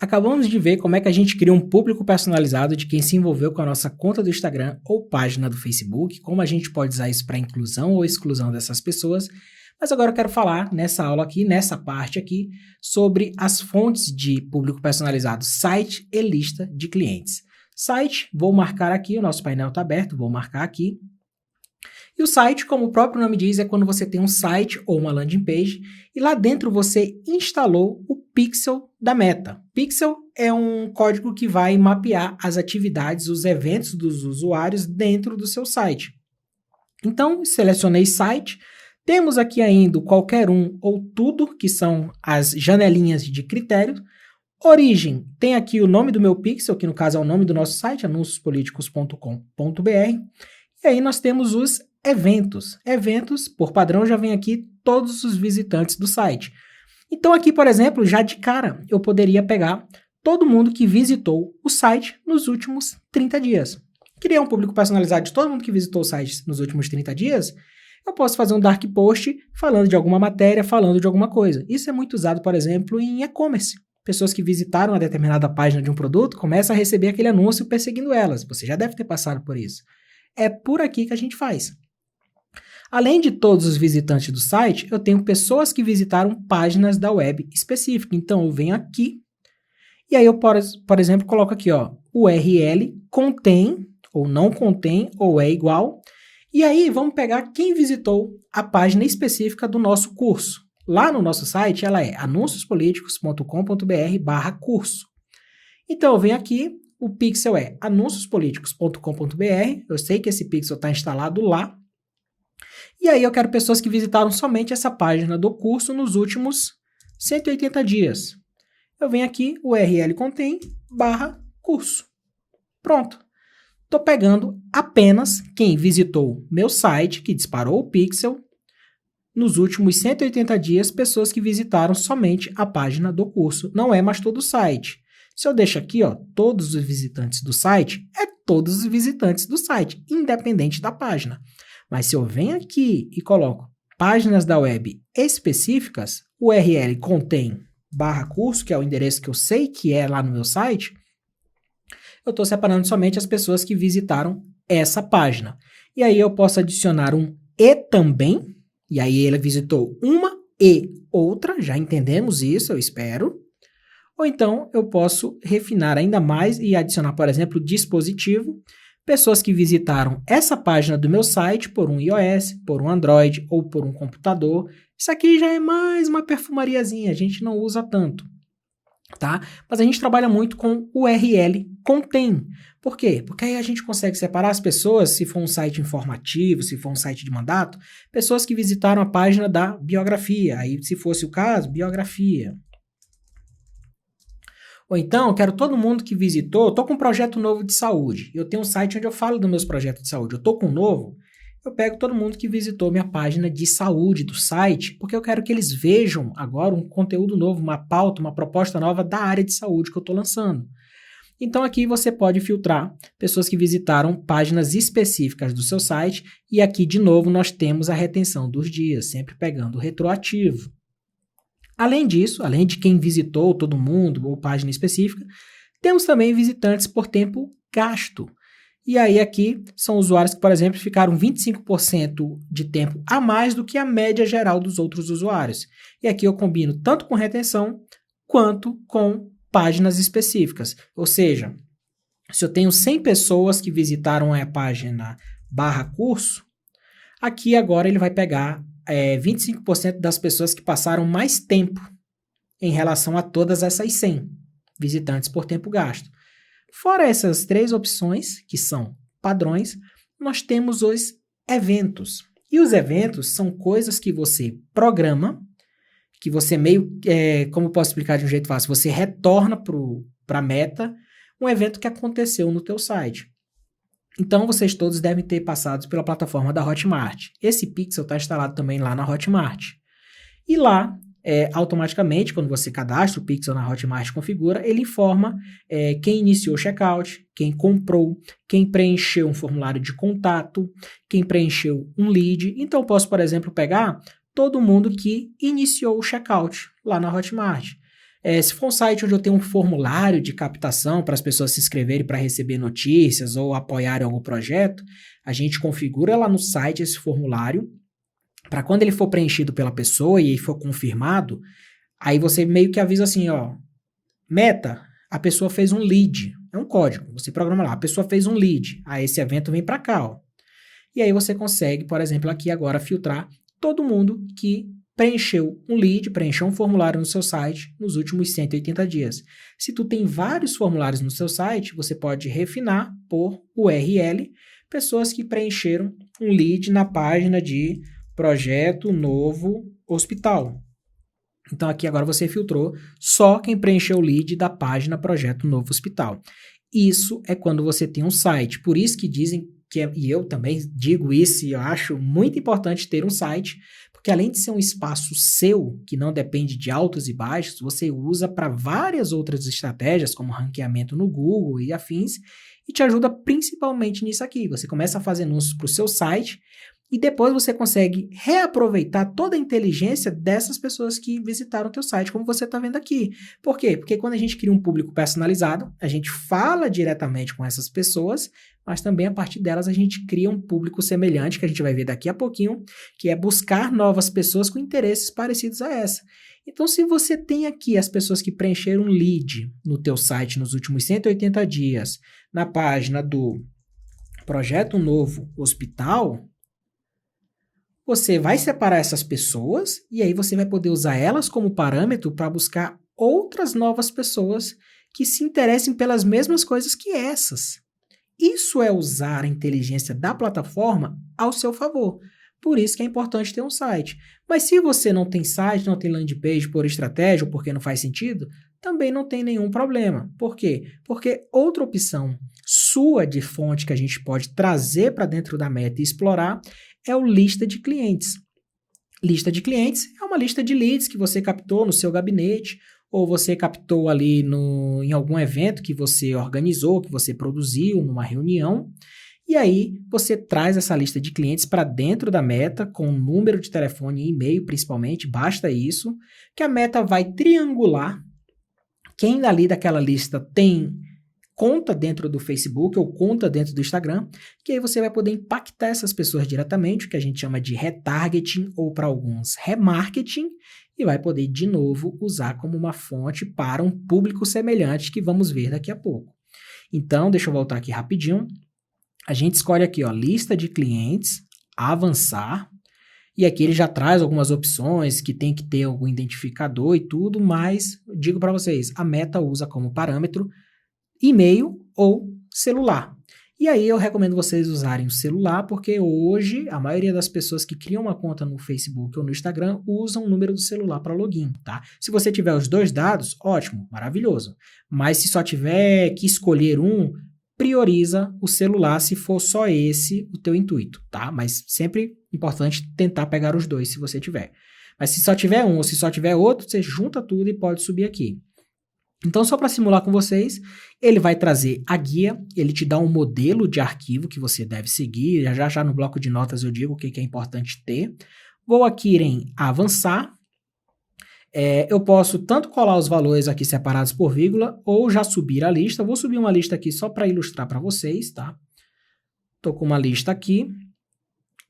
Acabamos de ver como é que a gente cria um público personalizado de quem se envolveu com a nossa conta do Instagram ou página do Facebook, como a gente pode usar isso para inclusão ou exclusão dessas pessoas. Mas agora eu quero falar nessa aula aqui, nessa parte aqui, sobre as fontes de público personalizado, site e lista de clientes. Site, vou marcar aqui, o nosso painel está aberto, vou marcar aqui. E o site, como o próprio nome diz, é quando você tem um site ou uma landing page e lá dentro você instalou o pixel da Meta. Pixel é um código que vai mapear as atividades, os eventos dos usuários dentro do seu site. Então, selecionei site. Temos aqui ainda o qualquer um ou tudo, que são as janelinhas de critério. Origem, tem aqui o nome do meu pixel, que no caso é o nome do nosso site, anunciospoliticos.com.br. E aí nós temos os eventos. Eventos, por padrão, já vem aqui todos os visitantes do site. Então aqui, por exemplo, já de cara, eu poderia pegar todo mundo que visitou o site nos últimos 30 dias. Criar um público personalizado de todo mundo que visitou o site nos últimos 30 dias, eu posso fazer um dark post falando de alguma matéria, falando de alguma coisa. Isso é muito usado, por exemplo, em e-commerce. Pessoas que visitaram uma determinada página de um produto começam a receber aquele anúncio perseguindo elas. Você já deve ter passado por isso. É por aqui que a gente faz. Além de todos os visitantes do site, eu tenho pessoas que visitaram páginas da web específica. Então, eu venho aqui e aí eu, por exemplo, coloco aqui, ó, URL contém, ou não contém, ou é igual. E aí, vamos pegar quem visitou a página específica do nosso curso. Lá no nosso site, ela é anunciospoliticos.com.br/curso. Então, eu venho aqui, o pixel é anunciospoliticos.com.br. Eu sei que esse pixel está instalado lá. E aí eu quero pessoas que visitaram somente essa página do curso nos últimos 180 dias. Eu venho aqui, o URL contém /curso. Pronto. Estou pegando apenas quem visitou meu site, que disparou o pixel, nos últimos 180 dias, pessoas que visitaram somente a página do curso. Não é mais todo o site. Se eu deixo aqui, ó, todos os visitantes do site, é todos os visitantes do site, independente da página. Mas se eu venho aqui e coloco páginas da web específicas, o URL contém /curso, que é o endereço que eu sei que é lá no meu site, eu estou separando somente as pessoas que visitaram essa página. E aí eu posso adicionar um e também, e aí ele visitou uma e outra, já entendemos isso, eu espero. Ou então eu posso refinar ainda mais e adicionar, por exemplo, dispositivo, pessoas que visitaram essa página do meu site por um iOS, por um Android ou por um computador. Isso aqui já é mais uma perfumariazinha, a gente não usa tanto, tá? Mas a gente trabalha muito com URL contém. Por quê? Porque aí a gente consegue separar as pessoas, se for um site informativo, se for um site de mandato, pessoas que visitaram a página da biografia. Aí, se fosse o caso, biografia. Ou então, eu quero todo mundo que visitou, eu estou com um projeto novo de saúde, eu tenho um site onde eu falo dos meus projetos de saúde, eu estou com um novo, eu pego todo mundo que visitou minha página de saúde do site, porque eu quero que eles vejam agora um conteúdo novo, uma pauta, uma proposta nova da área de saúde que eu estou lançando. Então aqui você pode filtrar pessoas que visitaram páginas específicas do seu site, e aqui de novo nós temos a retenção dos dias, sempre pegando o retroativo. Além disso, além de quem visitou todo mundo ou página específica, temos também visitantes por tempo gasto. E aí aqui são usuários que, por exemplo, ficaram 25% de tempo a mais do que a média geral dos outros usuários. E aqui eu combino tanto com retenção quanto com páginas específicas. Ou seja, se eu tenho 100 pessoas que visitaram a página /curso, aqui agora ele vai pegar 25% das pessoas que passaram mais tempo em relação a todas essas 100 visitantes por tempo gasto. Fora essas três opções, que são padrões, nós temos os eventos. E os eventos são coisas que você programa, que você como eu posso explicar de um jeito fácil, você retorna para a Meta um evento que aconteceu no teu site. Então, vocês todos devem ter passado pela plataforma da Hotmart. Esse pixel está instalado também lá na Hotmart. E lá, automaticamente, quando você cadastra o pixel na Hotmart e configura, ele informa quem iniciou o checkout, quem comprou, quem preencheu um formulário de contato, quem preencheu um lead. Então, eu posso, por exemplo, pegar todo mundo que iniciou o checkout lá na Hotmart. Se for um site onde eu tenho um formulário de captação para as pessoas se inscreverem para receber notícias ou apoiarem algum projeto, a gente configura lá no site esse formulário para quando ele for preenchido pela pessoa e for confirmado, aí você meio que avisa assim, ó, meta, a pessoa fez um lead, é um código, você programa lá, a pessoa fez um lead, aí esse evento vem para cá, ó. E aí você consegue, por exemplo, aqui agora filtrar todo mundo que preencheu um lead, preencheu um formulário no seu site nos últimos 180 dias. Se tu tem vários formulários no seu site, você pode refinar por URL pessoas que preencheram um lead na página de projeto novo hospital. Então aqui agora você filtrou só quem preencheu o lead da página projeto novo hospital. Isso é quando você tem um site. Por isso que dizem e eu também digo isso e eu acho muito importante ter um site, porque além de ser um espaço seu, que não depende de altos e baixos, você usa para várias outras estratégias, como ranqueamento no Google e afins, e te ajuda principalmente nisso aqui. Você começa a fazer anúncios para o seu site e depois você consegue reaproveitar toda a inteligência dessas pessoas que visitaram o teu site, como você está vendo aqui. Por quê? Porque quando a gente cria um público personalizado, a gente fala diretamente com essas pessoas, mas também a partir delas a gente cria um público semelhante, que a gente vai ver daqui a pouquinho, que é buscar novas pessoas com interesses parecidos a essa. Então, se você tem aqui as pessoas que preencheram um lead no teu site nos últimos 180 dias, na página do Projeto Novo Hospital, você vai separar essas pessoas e aí você vai poder usar elas como parâmetro para buscar outras novas pessoas que se interessem pelas mesmas coisas que essas. Isso é usar a inteligência da plataforma ao seu favor. Por isso que é importante ter um site. Mas se você não tem site, não tem landing page por estratégia ou porque não faz sentido, também não tem nenhum problema. Por quê? Porque outra opção sua de fonte que a gente pode trazer para dentro da Meta e explorar é o lista de clientes. Lista de clientes é uma lista de leads que você captou no seu gabinete ou você captou ali em algum evento que você organizou, que você produziu numa reunião. E aí você traz essa lista de clientes para dentro da Meta com número de telefone e e-mail principalmente, basta isso, que a Meta vai triangular quem ali daquela lista tem conta dentro do Facebook ou conta dentro do Instagram, que aí você vai poder impactar essas pessoas diretamente, o que a gente chama de retargeting ou para alguns remarketing, e vai poder de novo usar como uma fonte para um público semelhante que vamos ver daqui a pouco. Então, deixa eu voltar aqui rapidinho. A gente escolhe aqui, ó, lista de clientes, avançar, e aqui ele já traz algumas opções que tem que ter algum identificador e tudo, mas digo para vocês, a Meta usa como parâmetro e-mail ou celular. E aí eu recomendo vocês usarem o celular, porque hoje a maioria das pessoas que criam uma conta no Facebook ou no Instagram usam o número do celular para login, tá? Se você tiver os dois dados, ótimo, maravilhoso. Mas se só tiver que escolher um, prioriza o celular se for só esse o teu intuito, tá? Mas sempre importante tentar pegar os dois se você tiver. Mas se só tiver um ou se só tiver outro, você junta tudo e pode subir aqui. Então, só para simular com vocês, ele vai trazer a guia, ele te dá um modelo de arquivo que você deve seguir, já no bloco de notas eu digo o que é importante ter. Vou aqui em avançar, eu posso tanto colar os valores aqui separados por vírgula, ou já subir a lista. Vou subir uma lista aqui só para ilustrar para vocês, tá? Estou com uma lista aqui.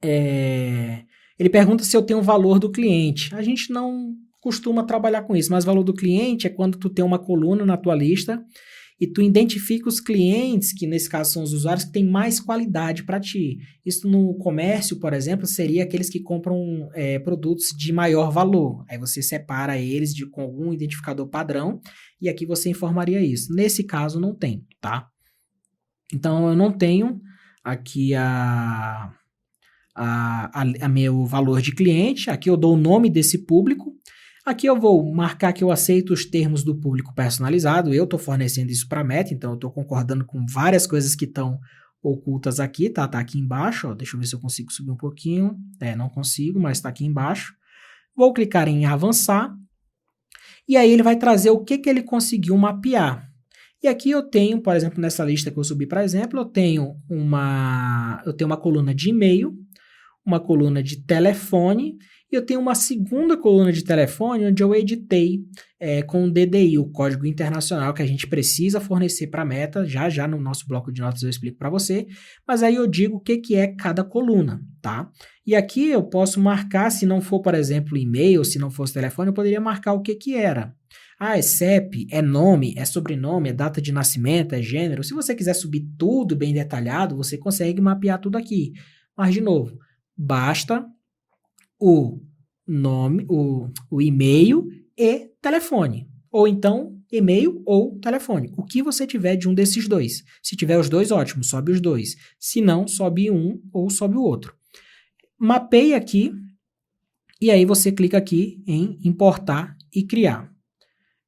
Ele pergunta se eu tenho o valor do cliente. A gente não costuma trabalhar com isso, mas o valor do cliente é quando tu tem uma coluna na tua lista e tu identifica os clientes, que nesse caso são os usuários que têm mais qualidade para ti. Isso no comércio, por exemplo, seria aqueles que compram produtos de maior valor. Aí você separa eles com algum identificador padrão e aqui você informaria isso. Nesse caso não tem, tá? Então eu não tenho aqui a meu valor de cliente, aqui eu dou o nome desse público. Aqui eu vou marcar que eu aceito os termos do público personalizado, eu estou fornecendo isso para a Meta, então eu estou concordando com várias coisas que estão ocultas aqui, tá? Tá aqui embaixo, ó, deixa eu ver se eu consigo subir um pouquinho, não consigo, mas está aqui embaixo. Vou clicar em avançar, e aí ele vai trazer o que ele conseguiu mapear. E aqui eu tenho, por exemplo, nessa lista que eu subi, por exemplo, eu tenho uma coluna de e-mail, uma coluna de telefone E eu tenho uma segunda coluna de telefone onde eu editei com o DDI, o código internacional que a gente precisa fornecer para a Meta. Já no nosso bloco de notas eu explico para você, mas aí eu digo o que é cada coluna, tá? E aqui eu posso marcar, se não for, por exemplo, e-mail, se não fosse telefone, eu poderia marcar o que era. Ah, é CEP, é nome, é sobrenome, é data de nascimento, é gênero. Se você quiser subir tudo bem detalhado, você consegue mapear tudo aqui. Mas, de novo, basta o nome, o e-mail e telefone. Ou então, e-mail ou telefone. O que você tiver de um desses dois. Se tiver os dois, ótimo, sobe os dois. Se não, sobe um ou sobe o outro. Mapeie aqui e aí você clica aqui em importar e criar.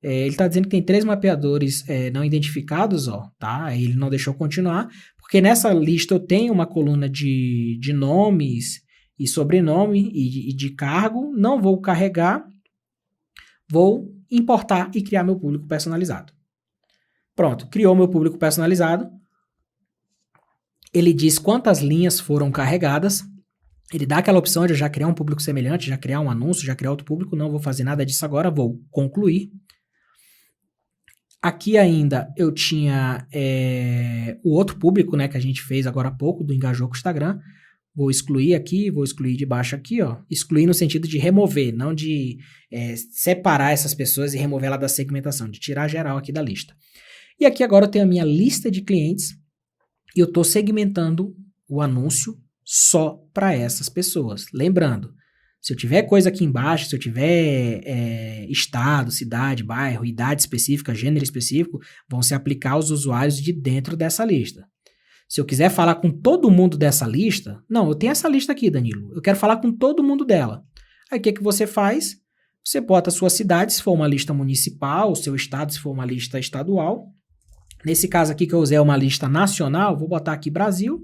Ele está dizendo que tem 3 mapeadores não identificados, ó, tá? Ele não deixou continuar, porque nessa lista eu tenho uma coluna de nomes e sobrenome e de cargo. Não vou carregar, vou importar e criar meu público personalizado. Pronto, criou meu público personalizado. Ele diz quantas linhas foram carregadas. Ele dá aquela opção de eu já criar um público semelhante, já criar um anúncio, já criar outro público. Não vou fazer nada disso agora, vou concluir. Aqui ainda eu tinha o outro público, né, que a gente fez agora há pouco, do Engajou com o Instagram. Vou excluir aqui, vou excluir de baixo aqui, ó. Excluir no sentido de remover, não de separar essas pessoas e remover ela da segmentação, de tirar geral aqui da lista. E aqui agora eu tenho a minha lista de clientes e eu estou segmentando o anúncio só para essas pessoas. Lembrando, se eu tiver coisa aqui embaixo, se eu tiver estado, cidade, bairro, idade específica, gênero específico, vão se aplicar aos usuários de dentro dessa lista. Se eu quiser falar com todo mundo dessa lista, não, eu tenho essa lista aqui, Danilo, eu quero falar com todo mundo dela. Aí o que você faz? Você bota a sua cidade, se for uma lista municipal, o seu estado, se for uma lista estadual. Nesse caso aqui que eu usei é uma lista nacional, vou botar aqui Brasil,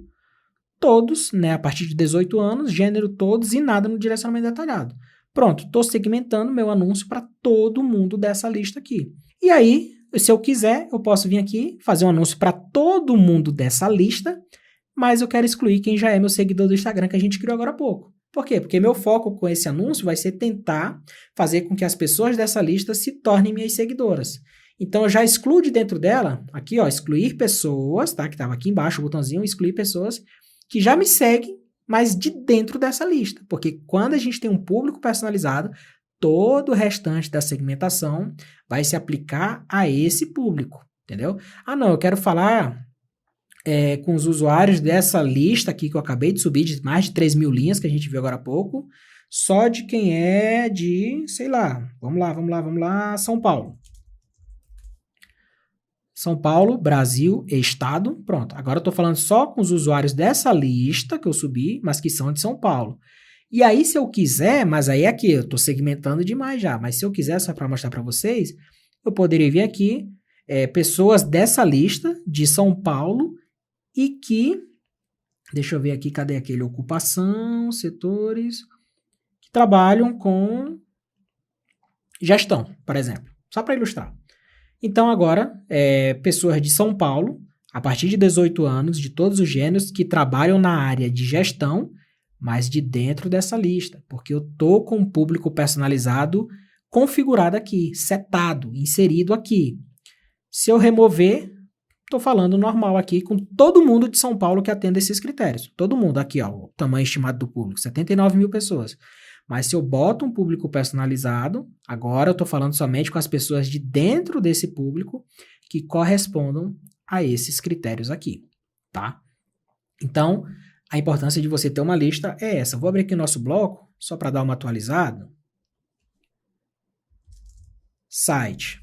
todos, né, a partir de 18 anos, gênero todos e nada no direcionamento detalhado. Pronto, estou segmentando meu anúncio para todo mundo dessa lista aqui. E aí, se eu quiser, eu posso vir aqui, fazer um anúncio para todo mundo dessa lista, mas eu quero excluir quem já é meu seguidor do Instagram, que a gente criou agora há pouco. Por quê? Porque meu foco com esse anúncio vai ser tentar fazer com que as pessoas dessa lista se tornem minhas seguidoras. Então, eu já excluo de dentro dela, aqui ó, excluir pessoas, tá? Que estava aqui embaixo o botãozinho, excluir pessoas que já me seguem, mas de dentro dessa lista. Porque quando a gente tem um público personalizado, todo o restante da segmentação vai se aplicar a esse público, entendeu? Ah, não, eu quero falar com os usuários dessa lista aqui que eu acabei de subir, de mais de 3 mil linhas, que a gente viu agora há pouco, só de quem é de, sei lá, vamos lá, São Paulo. São Paulo, Brasil, Estado, pronto. Agora eu estou falando só com os usuários dessa lista que eu subi, mas que são de São Paulo. E aí, se eu quiser, mas aí aqui, eu estou segmentando demais já, mas se eu quiser, só para mostrar para vocês, eu poderia vir aqui, pessoas dessa lista de São Paulo e que, deixa eu ver aqui, cadê aquele? Ocupação, setores, que trabalham com gestão, por exemplo, só para ilustrar. Então, agora, pessoas de São Paulo, a partir de 18 anos, de todos os gêneros, que trabalham na área de gestão, mas de dentro dessa lista, porque eu estou com um público personalizado configurado aqui, setado, inserido aqui. Se eu remover, estou falando normal aqui com todo mundo de São Paulo que atende esses critérios. Todo mundo aqui, ó, o tamanho estimado do público, 79 mil pessoas. Mas se eu boto um público personalizado, agora eu estou falando somente com as pessoas de dentro desse público que correspondam a esses critérios aqui, tá? Então, a importância de você ter uma lista é essa. Vou abrir aqui o nosso bloco, só para dar uma atualizada. Site.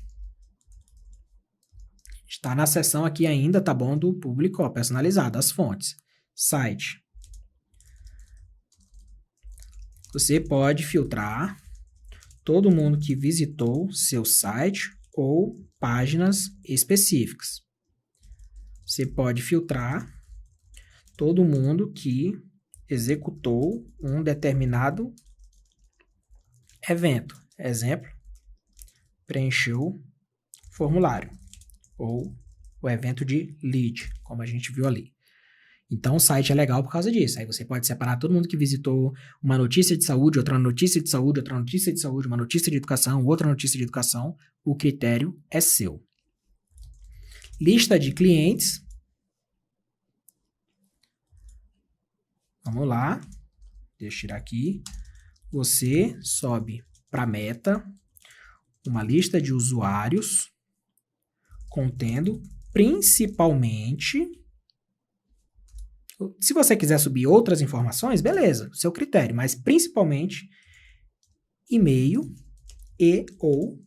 Está na seção aqui ainda, tá bom, do público, ó, personalizado, as fontes. Site. Você pode filtrar todo mundo que visitou seu site ou páginas específicas. Você pode filtrar todo mundo que executou um determinado evento. Exemplo, preencheu formulário ou o evento de lead, como a gente viu ali. Então, o site é legal por causa disso. Aí você pode separar todo mundo que visitou uma notícia de saúde, outra notícia de saúde, outra notícia de saúde, uma notícia de educação, outra notícia de educação. O critério é seu. Lista de clientes. Vamos lá. Deixa eu tirar aqui. Você sobe para a meta uma lista de usuários contendo principalmente... Se você quiser subir outras informações, beleza, seu critério, mas principalmente e-mail e ou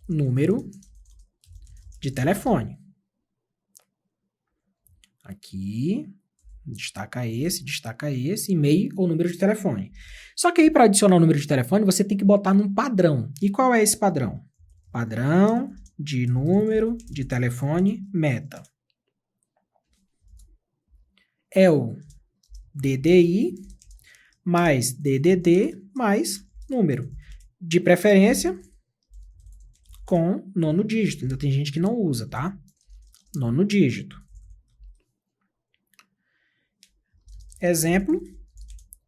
número de telefone. Aqui, destaca esse, e-mail ou número de telefone. Só que aí para adicionar o número de telefone, você tem que botar num padrão. E qual é esse padrão? Padrão de número de telefone meta. É o DDI mais DDD mais número. De preferência, com nono dígito. Ainda tem gente que não usa, tá? Nono dígito. Exemplo.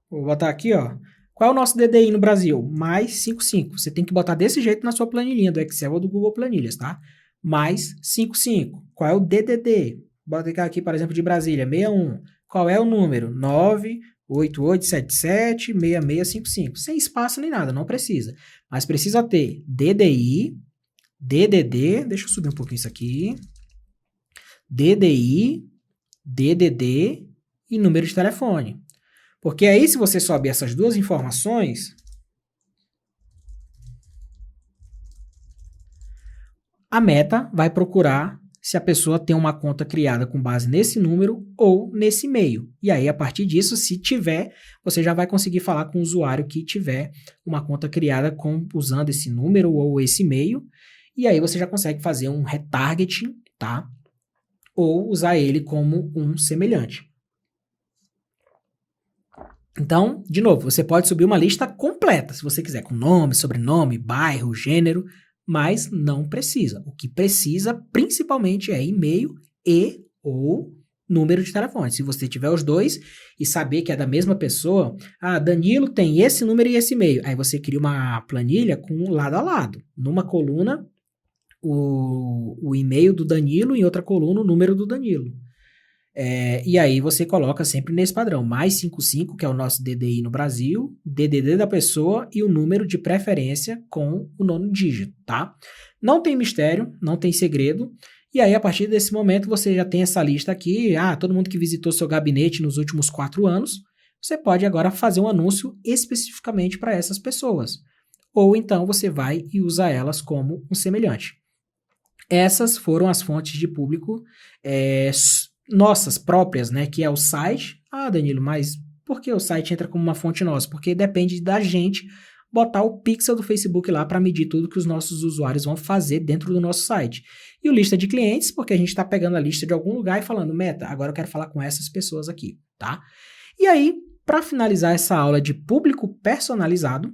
Vou botar aqui, ó. Qual é o nosso DDI no Brasil? Mais 55. Você tem que botar desse jeito na sua planilhinha do Excel ou do Google Planilhas, tá? Mais 55. Qual é o DDD? Bota aqui, por exemplo, de Brasília, 61. Qual é o número? 988776655. Sem espaço nem nada, não precisa. Mas precisa ter DDI, DDD, deixa eu subir um pouquinho isso aqui. DDI, DDD e número de telefone. Porque aí, se você sobe essas duas informações, a Meta vai procurar se a pessoa tem uma conta criada com base nesse número ou nesse e-mail. E aí, a partir disso, se tiver, você já vai conseguir falar com o usuário que tiver uma conta criada usando esse número ou esse e-mail. E aí, você já consegue fazer um retargeting, tá? Ou usar ele como um semelhante. Então, de novo, você pode subir uma lista completa, se você quiser, com nome, sobrenome, bairro, gênero, mas não precisa. O que precisa, principalmente, é e-mail e ou número de telefone. Se você tiver os dois e saber que é da mesma pessoa, Danilo tem esse número e esse e-mail. Aí você cria uma planilha com lado a lado. Numa coluna, o e-mail do Danilo, em outra coluna, o número do Danilo. E aí você coloca sempre nesse padrão, mais 55, que é o nosso DDI no Brasil, DDD da pessoa e o número de preferência com o nono dígito, tá? Não tem mistério, não tem segredo, e aí a partir desse momento você já tem essa lista aqui, todo mundo que visitou seu gabinete nos últimos 4 anos, você pode agora fazer um anúncio especificamente para essas pessoas, ou então você vai e usa elas como um semelhante. Essas foram as fontes de público nossas próprias, né, que é o site. Danilo, mas por que o site entra como uma fonte nossa? Porque depende da gente botar o pixel do Facebook lá para medir tudo que os nossos usuários vão fazer dentro do nosso site. E o lista de clientes, porque a gente está pegando a lista de algum lugar e falando, Meta, agora eu quero falar com essas pessoas aqui, tá? E aí, para finalizar essa aula de público personalizado,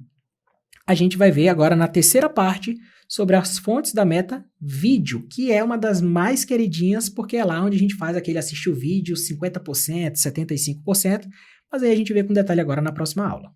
a gente vai ver agora na terceira parte sobre as fontes da Meta vídeo, que é uma das mais queridinhas, porque é lá onde a gente faz aquele assistir o vídeo 50%, 75%, mas aí a gente vê com detalhe agora na próxima aula.